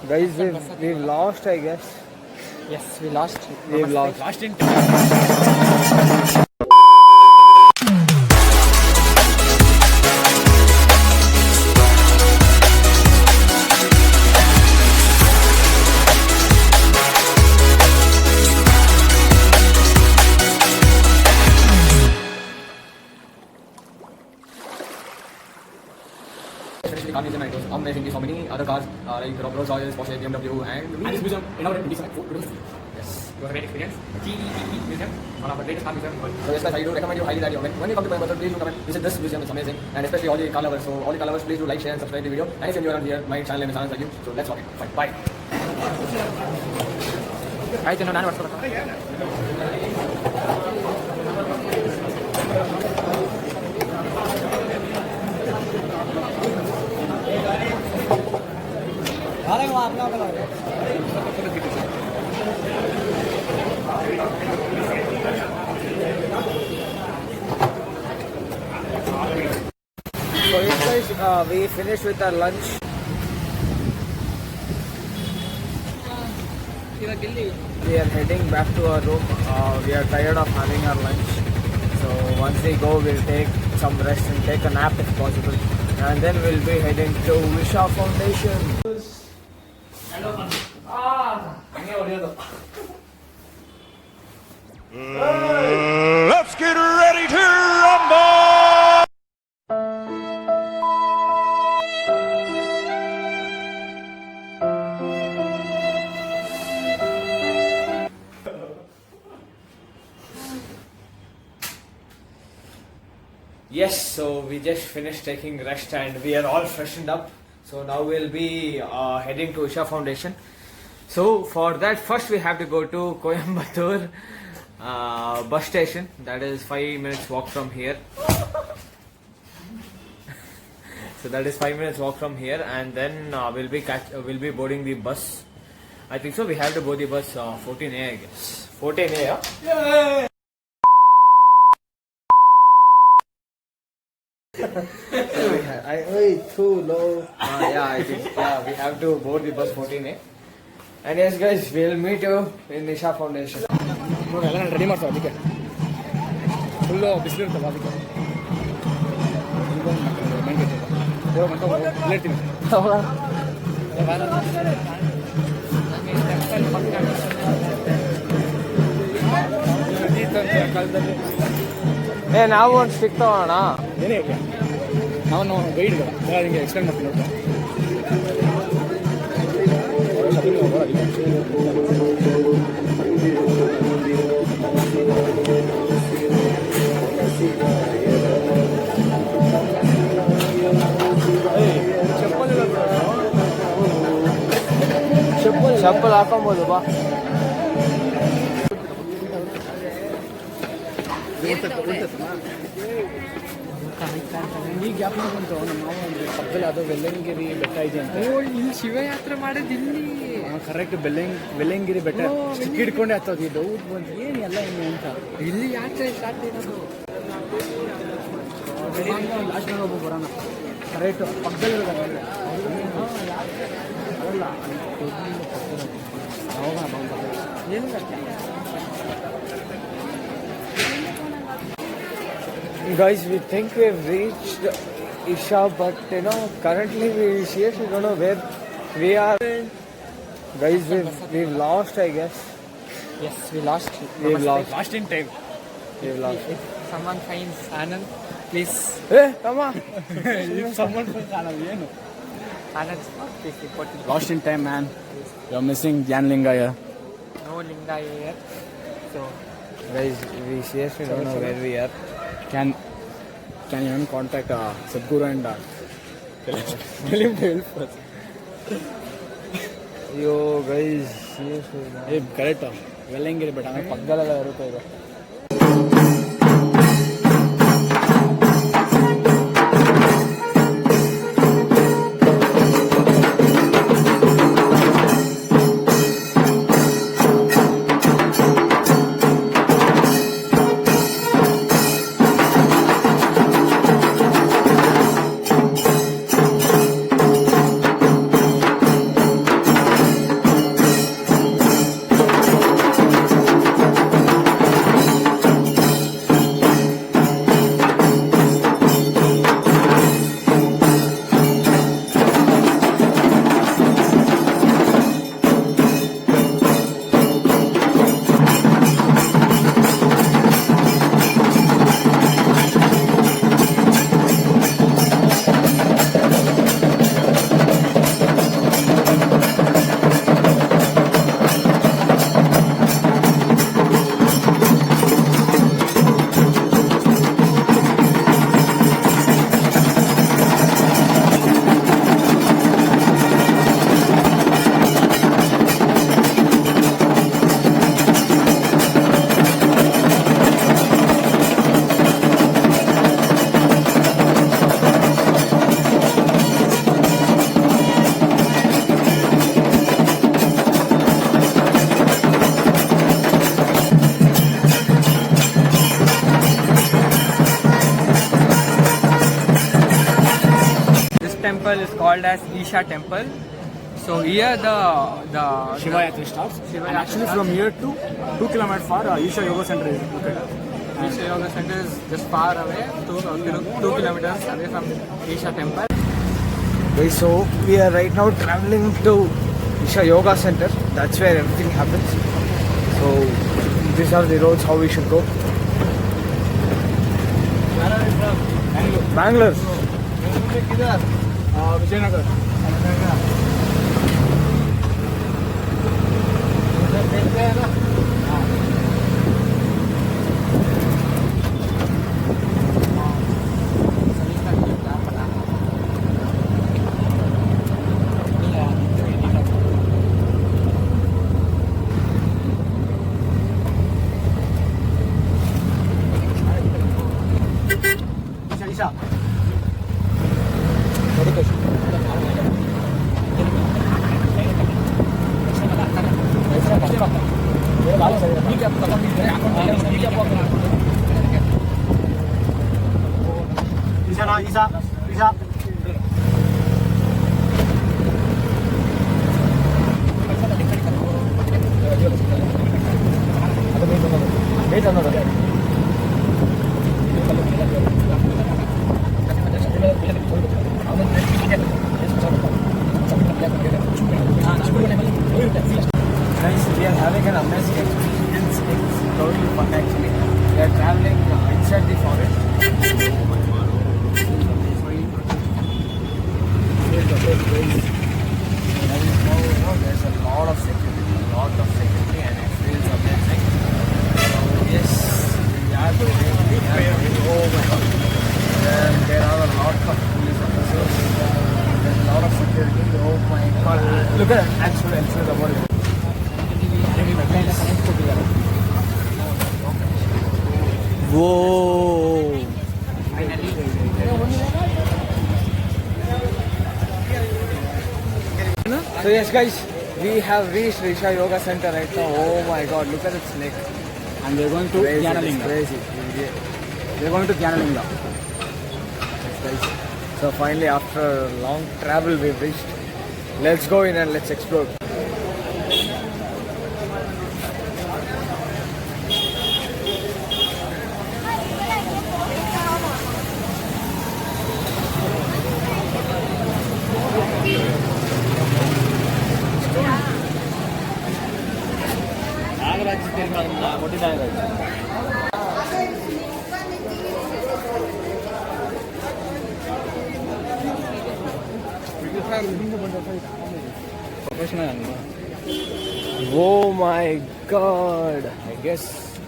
Guys, we've lost, I guess. Yes, we lost. We've lost. Lost in Especially car museum, and it was amazing. We saw many other cars like Rolls Royce, Porsche, BMW, and this museum in our December. Yes, it was a great experience. GEE Museum, one of the greatest car museum. so yes, guys, I do recommend you highly that when you come to Coimbatore, please do come and visit this museum. It's amazing, and especially all the car lovers. So all the car lovers, please do like, share, and subscribe the video. And if you're new around here, my channel name is Anand Sajju. So let's walk it. Fine, bye. ಆಯ್ತು ನಾನು ಬರ್ತೀನಿ. So yes, guys, we finished with our lunch. We are heading back to our room. We are tired of having our lunch. So once we go, we'll take some rest and take a nap if possible. And then we'll be heading to Visha Foundation. Let's get ready to rumble! Yes, so we just finished taking rest and we are all freshened up. So now we'll be heading to Isha Foundation. So for that, first we have to go to Coimbatore bus station. That is 5 minutes walk from here. So that is 5 minutes walk from here, and then we'll be boarding the bus. I think so. We have to board the bus 14A, I guess. 14A, yeah. Too low. I think we have to board the bus 14A. And yes, guys, we'll meet you in Isha Foundation. ನೋಡಿ ಎಲ್ಲ ready ಮಾಡ್ತಾವೆ ಅದಕ್ಕೆ full ಬಿಸಿಲು ಇರ್ತಲ್ಲ ಅದಕ್ಕೆ ಹೇಳ್ತೀನಿ ಕಾಲದಲ್ಲಿ ನಾವು ಒಂದು ಸ್ಟಿಕ್ ತಗೋಣ. ಏನೇ ಇಲ್ಲ ನಾನು ಗೈಡ್ ಹಿಂಗೆ ಎಕ್ಸ್ಪ್ಲೇನ್ ಮಾಡ್ತೀನಿ ನೋಡಿ. ಚಪ್ಪಲ್ ಹಾಕೊಬೋದು ಬಾ. ಈ ಗ್ಯಾಪ್ ಬಂತು ನಮ್ಮ ಮಾವ ಅಂದರೆ ಪಕ್ಕದಲ್ಲಿ ಅದು ಬೆಲ್ಲಂಗಿರಿ ಬೆಟ್ಟ ಇದೆ ಅಂತ. ಇಲ್ಲಿ ಶಿವಯಾತ್ರೆ ಮಾಡೋದು ಇಲ್ಲಿ ಕರೆಕ್ಟ್ ಬೆಲ್ಲಂಗಿರಿ ಬೆಟ್ಟ ಸ್ಟಿಕ್ ಹಿಡ್ಕೊಂಡೆ ಹತ್ತೋದು. ಈ ಡೌಟ್ ಬಂದು ಏನು ಎಲ್ಲ ಹಿಂಗೆ ಅಂತ ಇಲ್ಲಿ ಯಾತ್ರೆ ಸ್ಟಾರ್ಟ್ ಇರೋದು. ಲಾಸ್ಟ್ ಮೇಲೆ ಒಬ್ಬ ಬರೋಣ ಕರೆಕ್ಟ್ ಪಕ್ಕದಲ್ಲಿ ಅದಲ್ಲ ಏನು Guys, we think we've reached Isha, but currently we seriously don't know where we are. Guys, we've lost, I guess. Yes, we lost. We've lost. Lost in time. We've lost. If someone finds Anand, please. Hey, come on. If someone finds Anand, ಏನು Anand, please report it. Lost in time, man. You're missing Jan Linga here. No Linga here. So, Guys, we seriously don't know where we are. Can you even contact Sadhguru and tell him to help us? Yo, guys, seriously. Hey, correct. Vellangiri but ಆಮೇಲೆ ಪಕ್ಕದಲ್ಲೆಲ್ಲ ಇರುತ್ತೆ ಇದು. called as Isha Temple. So here the Shiva Yatri starts. Shiva And Yatri actually starts. from here to 2 kilometers far, Isha Yoga Center is located. Isha Yoga Center is just far away, 2 kilometers away from Isha Temple. Okay, so we are right now traveling to Isha Yoga Center. That's where everything happens. So these are the roads how we should go. Bangalore. Vijayanagar. Isha. Isha. Guys, we are having an amazing experience. It's totally fun actually. We are traveling inside the forest. There's a lot of security, and it feels amazing. So yes, we are going. Oh my god! There are a lot of police officers. There's a lot of security. Oh my god! Look at that! Actually, the body. Whoa! So yes guys, we have reached Isha Yoga Center right now. Oh my god, look at its snake. And we're going to Crazy, Dhyanalinga. crazy. We're going to Dhyanalinga. Yes, guys. So finally after long travel we've reached. Let's go in and let's explore. Oh my god! I guess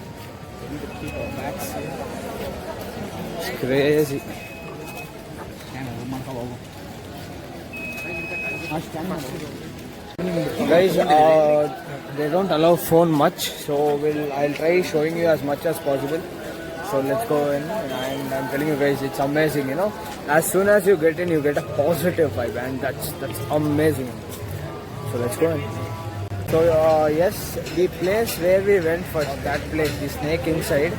it's crazy. Guys, they don't allow phone much, so I'll try showing you as much as possible. So let's go in, and I'm telling you guys, it's amazing. You know, as soon as you get in, you get a positive vibe, and that's amazing. So let's go in. So yes, the place where we went first, that place, the snake inside,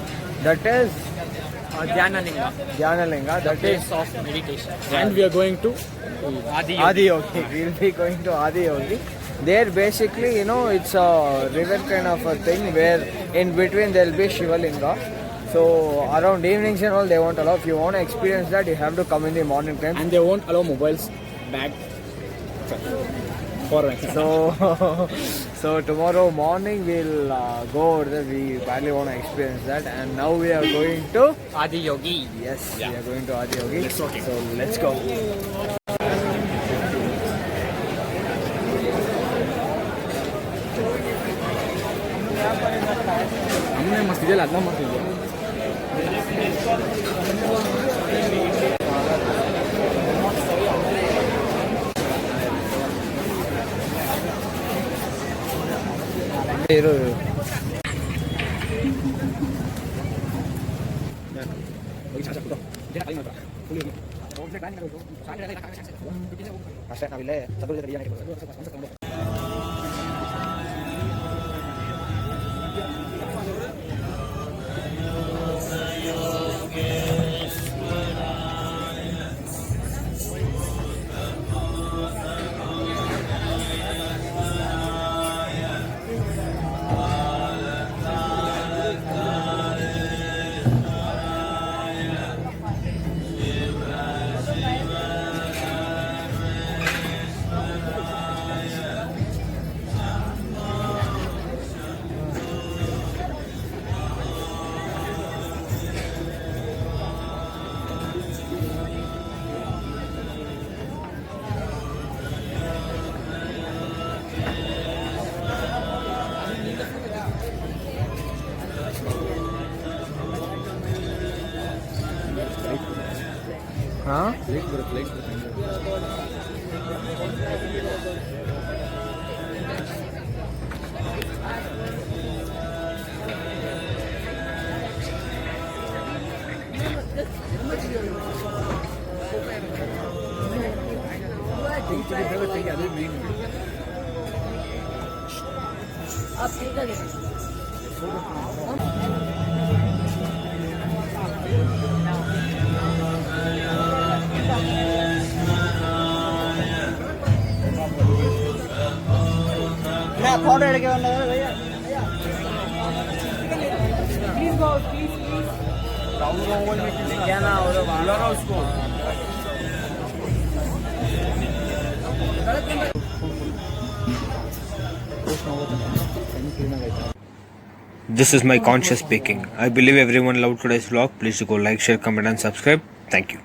that is Dhyanalinga, Dhyanalinga. That is place of meditation. And we are going to Adi Yogi. We'll be going to Adi Yogi. There basically, you know, it's a river kind of a thing where in between there'll be Shiva Linga. So around evenings and all they won't allow. If you want to experience that, you have to come in the morning time. and they won't allow mobiles back for So tomorrow morning we'll go over there. We badly want to experience that. And now we are going to Adi Yogi. yes, we are going to Adi Yogi. So let's go. हमने मस्त दिया लगना मस्त दिया ಅಷ್ಟೇ ನಾವಿಲ್ಲೇ ಚದುರು ಜೊತೆ ಅದೇ main. Photo लेके भैया क्या ना हो उसको This is my conscious speaking. I believe everyone loved today's vlog. Please do go like, share, comment and subscribe. Thank you.